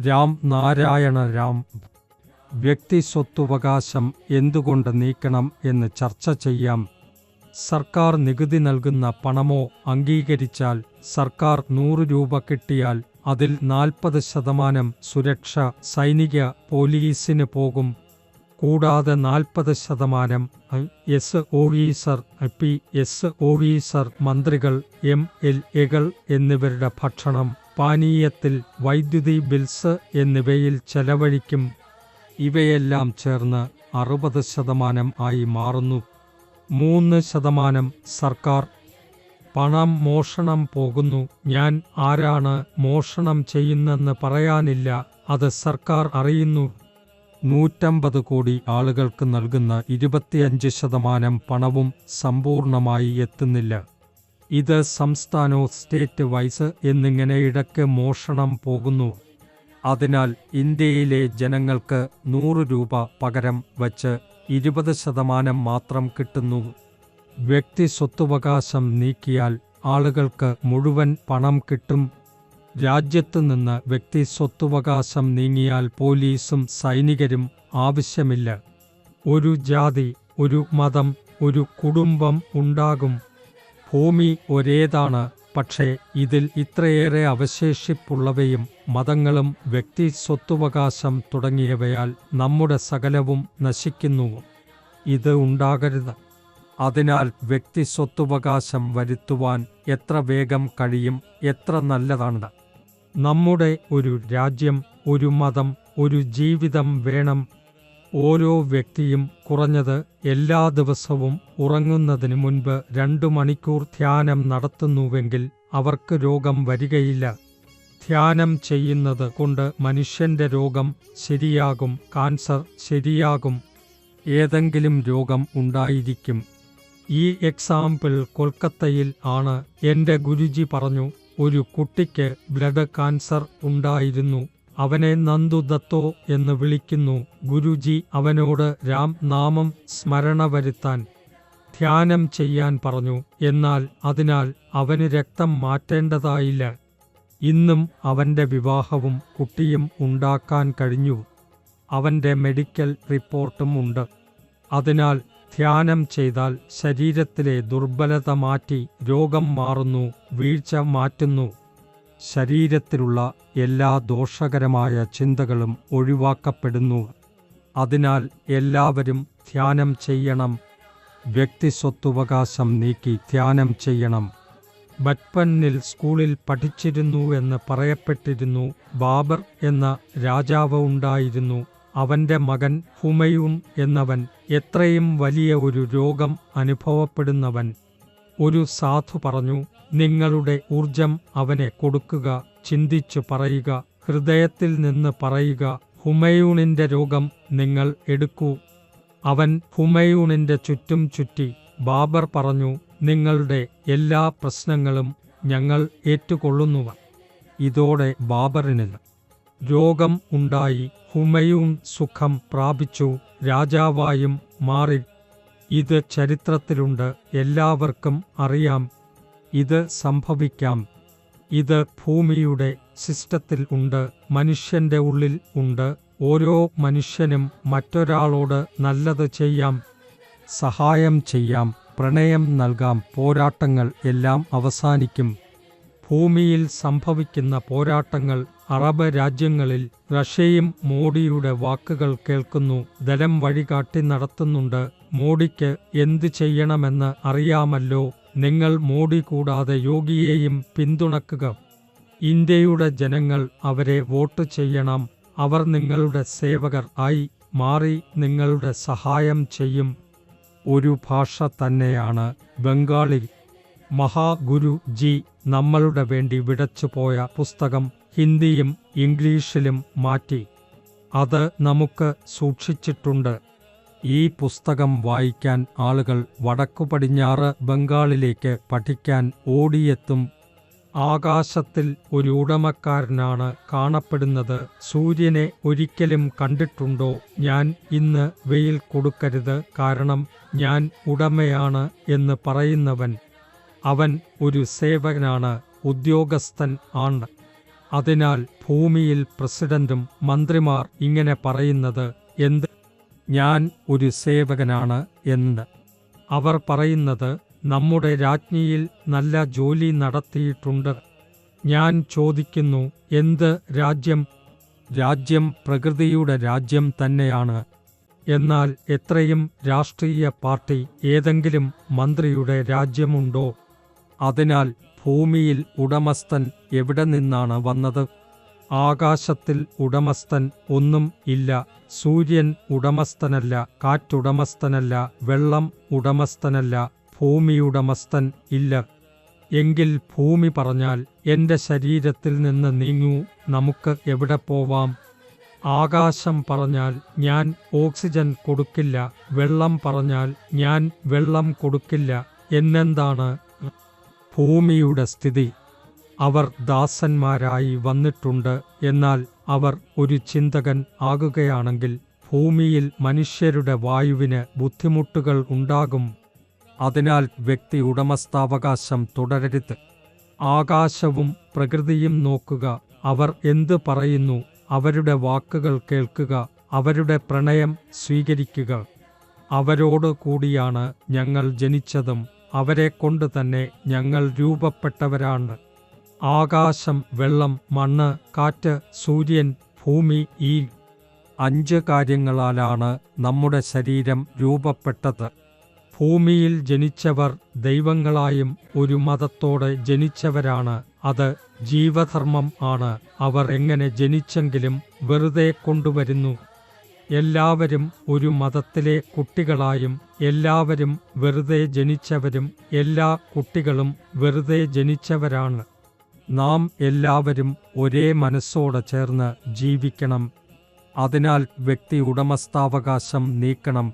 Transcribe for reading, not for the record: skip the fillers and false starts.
രാം നാരായണ രാം. വ്യക്തി സ്വത്തവകാശം എന്തുകൊണ്ട് നീക്കണം എന്ന് ചർച്ച ചെയ്യാം. സർക്കാർ നികുതി നൽകുന്ന പണമോ അംഗീകരിച്ചാൽ സർക്കാർ 100 രൂപ കിട്ടിയാൽ അതിൽ 40% സുരക്ഷ സൈനിക പോലീസിന് പോകും. കൂടാതെ 40% എസ് ഓഫീസർ, PS ഓഫീസർ, മന്ത്രികൾ, MLA-കൾ എന്നിവരുടെ ഭക്ഷണം, പാനീയത്തിൽ, വൈദ്യുതി ബിൽസ് എന്നിവയിൽ ചെലവഴിക്കും. ഇവയെല്ലാം ചേർന്ന് 60% ആയി മാറുന്നു. 3% സർക്കാർ പണം മോഷണം പോകുന്നു. ഞാൻ ആരാണ് മോഷണം ചെയ്യുന്നെന്ന് പറയാനില്ല, അത് സർക്കാർ അറിയുന്നു. 150 കോടി ആളുകൾക്ക് നൽകുന്ന 25% പണവും സമ്പൂർണമായി എത്തുന്നില്ല. ഇത് സംസ്ഥാനോ സ്റ്റേറ്റ് വൈസ് എന്നിങ്ങനെ ഇടയ്ക്ക് മോഷണം പോകുന്നു. അതിനാൽ ഇന്ത്യയിലെ ജനങ്ങൾക്ക് 100 രൂപ പകരം വച്ച് 20% മാത്രം കിട്ടുന്നു. വ്യക്തി സ്വത്തവകാശം നീക്കിയാൽ ആളുകൾക്ക് മുഴുവൻ പണം കിട്ടും. രാജ്യത്ത് നിന്ന് വ്യക്തി സ്വത്തവകാശം നീങ്ങിയാൽ പോലീസും സൈനികരും ആവശ്യമില്ല. ഒരു ജാതി, ഒരു മതം, ഒരു കുടുംബം ഉണ്ടാകും. ഭൂമി ഒരേതാണ്, പക്ഷേ ഇതിൽ ഇത്രയേറെ അവശേഷിപ്പുള്ളവയും മതങ്ങളും വ്യക്തി സ്വത്തവകാശം തുടങ്ങിയവയാൽ നമ്മുടെ സകലവും നശിക്കുന്നു. ഇത് ഉണ്ടാകരുത്. അതിനാൽ വ്യക്തി സ്വത്തവകാശം വരുത്തുവാൻ എത്ര വേഗം കഴിയും എത്ര നല്ലതാണ്. നമ്മുടെ ഒരു രാജ്യം, ഒരു മതം, ഒരു ജീവിതം വേണം. ഓരോ വ്യക്തിയും കുറഞ്ഞത് എല്ലാ ദിവസവും ഉറങ്ങുന്നതിന് മുൻപ് 2 മണിക്കൂർ ധ്യാനം നടത്തുന്നുവെങ്കിൽ അവർക്ക് രോഗം വരികയില്ല. ധ്യാനം ചെയ്യുന്നത് കൊണ്ട് മനുഷ്യന്റെ രോഗം ശരിയാകും, കാൻസർ ശരിയാകും, ഏതെങ്കിലും രോഗം ഉണ്ടായിരിക്കും. ഈ എക്സാമ്പിൾ കൊൽക്കത്തയിൽ ആണ്. എൻ്റെ ഗുരുജി പറഞ്ഞു, ഒരു കുട്ടിക്ക് ബ്ലഡ് കാൻസർ ഉണ്ടായിരുന്നു. അവനെ നന്ദു ദത്തോ എന്ന് വിളിക്കുന്നു. ഗുരുജി അവനോട് രാം നാമം സ്മരണ വരുത്താൻ ധ്യാനം ചെയ്യാൻ പറഞ്ഞു. എന്നാൽ അതിനാൽ അവന് രക്തം മാറ്റേണ്ടതായില്ല. ഇന്നും അവൻ്റെ വിവാഹവും കുട്ടിയും ഉണ്ടാക്കാൻ കഴിഞ്ഞു. അവൻ്റെ മെഡിക്കൽ റിപ്പോർട്ടും ഉണ്ട്. അതിനാൽ ധ്യാനം ചെയ്താൽ ശരീരത്തിലെ ദുർബലത മാറ്റി രോഗം മാറുന്നു, വീഴ്ച മാറ്റുന്നു. ശരീരത്തിലുള്ള എല്ലാ ദോഷകരമായ ചിന്തകളും ഒഴിവാക്കപ്പെടുന്നു. അതിനാൽ എല്ലാവരും ധ്യാനം ചെയ്യണം. വ്യക്തി സ്വത്തവകാശം നീക്കി ധ്യാനം ചെയ്യണം. ബച്പനിൽ സ്കൂളിൽ പഠിച്ചിരുന്നുവെന്ന് പറയപ്പെട്ടിരുന്നു. ബാബർ എന്ന രാജാവ് ഉണ്ടായിരുന്നു. അവൻ്റെ മകൻ ഹുമയൂൺ എന്നവൻ എത്രയും വലിയ ഒരു രോഗം അനുഭവപ്പെടുന്നവൻ. ഒരു സാധു പറഞ്ഞു, നിങ്ങളുടെ ഊർജം അവനെ കൊടുക്കുക, ചിന്തിച്ചു പറയുക, ഹൃദയത്തിൽ നിന്ന് പറയുക, ഹുമയൂണിൻ്റെ രോഗം നിങ്ങൾ എടുക്കൂ. അവൻ ഹുമയൂണിൻ്റെ ചുറ്റും ചുറ്റി. ബാബർ പറഞ്ഞു, നിങ്ങളുടെ എല്ലാ പ്രശ്നങ്ങളും ഞങ്ങൾ ഏറ്റുകൊള്ളുന്നു. ഇതോടെ ബാബറിന് രോഗം ഉണ്ടായി. ഹുമയൂൺ സുഖം പ്രാപിച്ചു, രാജാവായും മാറി. ഇത് ചരിത്രത്തിലുണ്ട്, എല്ലാവർക്കും അറിയാം. ഇത് സംഭവിക്കാം. ഇത് ഭൂമിയുടെ സിസ്റ്റത്തിൽ ഉണ്ട്, മനുഷ്യൻ്റെ ഉള്ളിൽ ഉണ്ട്. ഓരോ മനുഷ്യനും മറ്റൊരാളോട് നല്ലത് ചെയ്യാം, സഹായം ചെയ്യാം, പ്രണയം നൽകാം. പോരാട്ടങ്ങൾ എല്ലാം അവസാനിക്കും. ഭൂമിയിൽ സംഭവിക്കുന്ന പോരാട്ടങ്ങൾ അറബ് രാജ്യങ്ങളിൽ റഷ്യയും മോഡിയുടെ വാക്കുകൾ കേൾക്കുന്നു. ദലം വഴികാട്ടി നടത്തുന്നുണ്ട്. മോഡിക്ക് എന്ത് ചെയ്യണമെന്ന് അറിയാമല്ലോ. നിങ്ങൾ മോഡി കൂടാതെ യോഗിയെയും പിന്തുണക്കുക. ഇന്ത്യയുടെ ജനങ്ങൾ അവരെ വോട്ട് ചെയ്യണം. അവർ നിങ്ങളുടെ സേവകർ ആയി മാറി നിങ്ങളുടെ സഹായം ചെയ്യും. ഒരു ഭാഷ തന്നെയാണ് ബംഗാളി. മഹാഗുരു ജി നമ്മളുടെ വേണ്ടി വിടച്ചുപോയ പുസ്തകം ഹിന്ദിയും ഇംഗ്ലീഷിലും മാറ്റി. അത് നമുക്ക് സൂക്ഷിച്ചിട്ടുണ്ട്. ഈ പുസ്തകം വായിക്കാൻ ആളുകൾ വടക്കുപടിഞ്ഞാറ് ബംഗാളിലേക്ക് പഠിക്കാൻ ഓടിയെത്തും. ആകാശത്തിൽ ഒരു ഉടമക്കാരനാണ് കാണപ്പെടുന്നത്. സൂര്യനെ ഒരിക്കലും കണ്ടിട്ടുണ്ടോ? ഞാൻ ഇന്ന് വെയിൽ കൊടുക്കരുത്, കാരണം ഞാൻ ഉടമയാണ് എന്ന് പറയുന്നവൻ. അവൻ ഒരു സേവകനാണ്, ഉദ്യോഗസ്ഥൻ ആണ്. അതിനാൽ ഭൂമിയിൽ പ്രസിഡന്റും മന്ത്രിമാർ ഇങ്ങനെ പറയുന്നത് എന്ത്? ഞാൻ ഒരു സേവകനാണ് എന്ന്. അവർ പറയുന്നത് നമ്മുടെ രാജ്ഞിയിൽ നല്ല ജോലി നടത്തിയിട്ടുണ്ട്. ഞാൻ ചോദിക്കുന്നു, എന്ത് രാജ്യം? രാജ്യം പ്രകൃതിയുടെ രാജ്യം തന്നെയാണ്. എന്നാൽ എത്രയും രാഷ്ട്രീയ പാർട്ടി ഏതെങ്കിലും മന്ത്രിയുടെ രാജ്യമുണ്ടോ? അതിനാൽ ഭൂമിയിൽ ഉടമസ്ഥൻ എവിടെ നിന്നാണ് വന്നത്? ആകാശത്തിൽ ഉടമസ്ഥൻ ഒന്നും ഇല്ല. സൂര്യൻ ഉടമസ്ഥനല്ല, കാറ്റുടമസ്ഥനല്ല, വെള്ളം ഉടമസ്ഥനല്ല, ഭൂമിയുടമസ്ഥൻ ഇല്ല. എങ്കിൽ ഭൂമി പറഞ്ഞാൽ എൻ്റെ ശരീരത്തിൽ നിന്ന് നീങ്ങൂ, നമുക്ക് എവിടെ പോവാം? ആകാശം പറഞ്ഞാൽ ഞാൻ ഓക്സിജൻ കൊടുക്കില്ല, വെള്ളം പറഞ്ഞാൽ ഞാൻ വെള്ളം കൊടുക്കില്ല. എന്നെന്താണ് ഭൂമിയുടെ സ്ഥിതി? അവർ ദാസന്മാരായി വന്നിട്ടുണ്ട്. എന്നാൽ അവർ ഒരു ചിന്തകൻ ആകുകയാണെങ്കിൽ ഭൂമിയിൽ മനുഷ്യരുടെ വായുവിന് ബുദ്ധിമുട്ടുകൾ ഉണ്ടാകും. അതിനാൽ വ്യക്തി ഉടമസ്ഥാവകാശം തുടരരുത്. ആകാശവും പ്രകൃതിയും നോക്കുക. അവർ എന്ത് പറയുന്നു? അവരുടെ വാക്കുകൾ കേൾക്കുക. അവരുടെ പ്രണയം സ്വീകരിക്കുക. അവരോട് കൂടിയാണ് ഞങ്ങൾ ജനിച്ചതും അവരെക്കൊണ്ട് തന്നെ ഞങ്ങൾ രൂപപ്പെട്ടവരാണ്. ആകാശം, വെള്ളം, മണ്ണ്, കാറ്റ്, സൂര്യൻ, ഭൂമി, ഈ 5 കാര്യങ്ങളാലാണ് നമ്മുടെ ശരീരം രൂപപ്പെട്ടത്. ഭൂമിയിൽ ജനിച്ചവർ ദൈവങ്ങളായും ഒരു മതത്തോടെ ജനിച്ചവരാണ്. അത് ജീവധർമ്മം ആണ്. അവർ എങ്ങനെ ജനിച്ചെങ്കിലും വെറുതെ കൊണ്ടുവരുന്നു. എല്ലാവരും ഒരു മതത്തിലെ കുട്ടികളായും എല്ലാവരും വെറുതെ ജനിച്ചവരും എല്ലാ കുട്ടികളും വെറുതെ ജനിച്ചവരാണ്. നാം എല്ലാവരും ഒരേ മനസ്സോടെ ചേർന്ന് ജീവിക്കണം. അതിനാൽ വ്യക്തി ഉടമസ്ഥാവകാശം നീക്കണം.